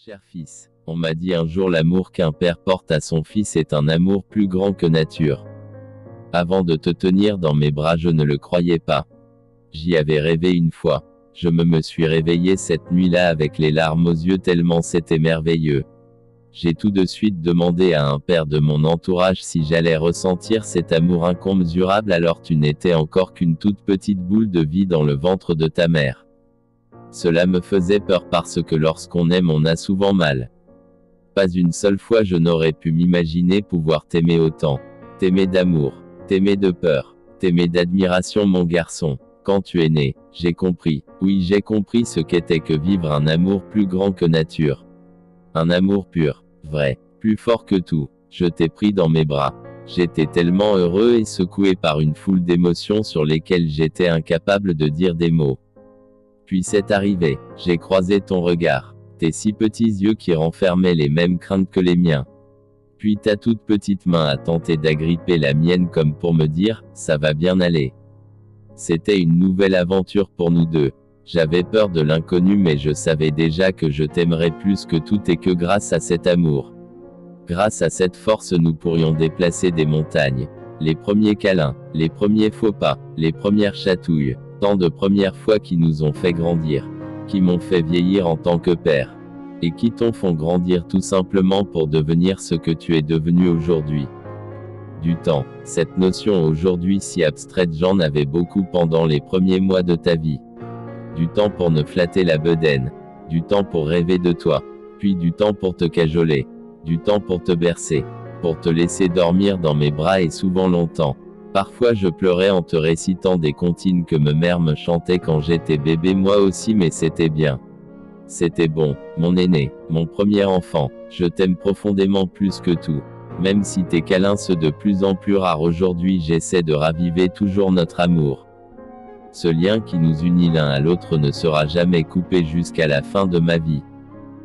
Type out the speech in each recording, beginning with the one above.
Cher fils, on m'a dit un jour l'amour qu'un père porte à son fils est un amour plus grand que nature. Avant de te tenir dans mes bras, je ne le croyais pas. J'y avais rêvé une fois. Je me suis réveillé cette nuit-là avec les larmes aux yeux tellement c'était merveilleux. J'ai tout de suite demandé à un père de mon entourage si j'allais ressentir cet amour incommensurable alors tu n'étais encore qu'une toute petite boule de vie dans le ventre de ta mère. Cela me faisait peur parce que lorsqu'on aime on a souvent mal. Pas une seule fois je n'aurais pu m'imaginer pouvoir t'aimer autant. T'aimer d'amour, t'aimer de peur, t'aimer d'admiration mon garçon. Quand tu es né, j'ai compris, oui j'ai compris ce qu'était que vivre un amour plus grand que nature. Un amour pur, vrai, plus fort que tout. Je t'ai pris dans mes bras. J'étais tellement heureux et secoué par une foule d'émotions sur lesquelles j'étais incapable de dire des mots. Puis c'est arrivé, j'ai croisé ton regard, tes si petits yeux qui renfermaient les mêmes craintes que les miens. Puis ta toute petite main a tenté d'agripper la mienne comme pour me dire, ça va bien aller. C'était une nouvelle aventure pour nous deux. J'avais peur de l'inconnu mais je savais déjà que je t'aimerais plus que tout et que grâce à cet amour, grâce à cette force nous pourrions déplacer des montagnes. Les premiers câlins, les premiers faux pas, les premières chatouilles, tant de premières fois qui nous ont fait grandir, qui m'ont fait vieillir en tant que père, et qui t'ont font grandir tout simplement pour devenir ce que tu es devenu aujourd'hui. Du temps, cette notion aujourd'hui si abstraite j'en avais beaucoup pendant les premiers mois de ta vie. Du temps pour ne flatter la bedaine, du temps pour rêver de toi, puis du temps pour te cajoler, du temps pour te bercer, pour te laisser dormir dans mes bras et souvent longtemps. Parfois je pleurais en te récitant des comptines que ma mère me chantait quand j'étais bébé moi aussi mais c'était bien. C'était bon, mon aîné, mon premier enfant, je t'aime profondément plus que tout. Même si tes câlins sont de plus en plus rares aujourd'hui j'essaie de raviver toujours notre amour. Ce lien qui nous unit l'un à l'autre ne sera jamais coupé jusqu'à la fin de ma vie.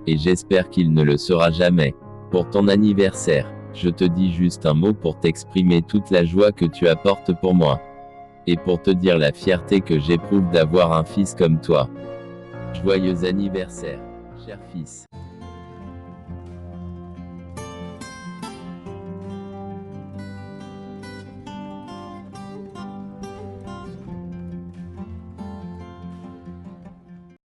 Et j'espère qu'il ne le sera jamais. Pour ton anniversaire, je te dis juste un mot pour t'exprimer toute la joie que tu apportes pour moi. Et pour te dire la fierté que j'éprouve d'avoir un fils comme toi. Joyeux anniversaire, cher fils.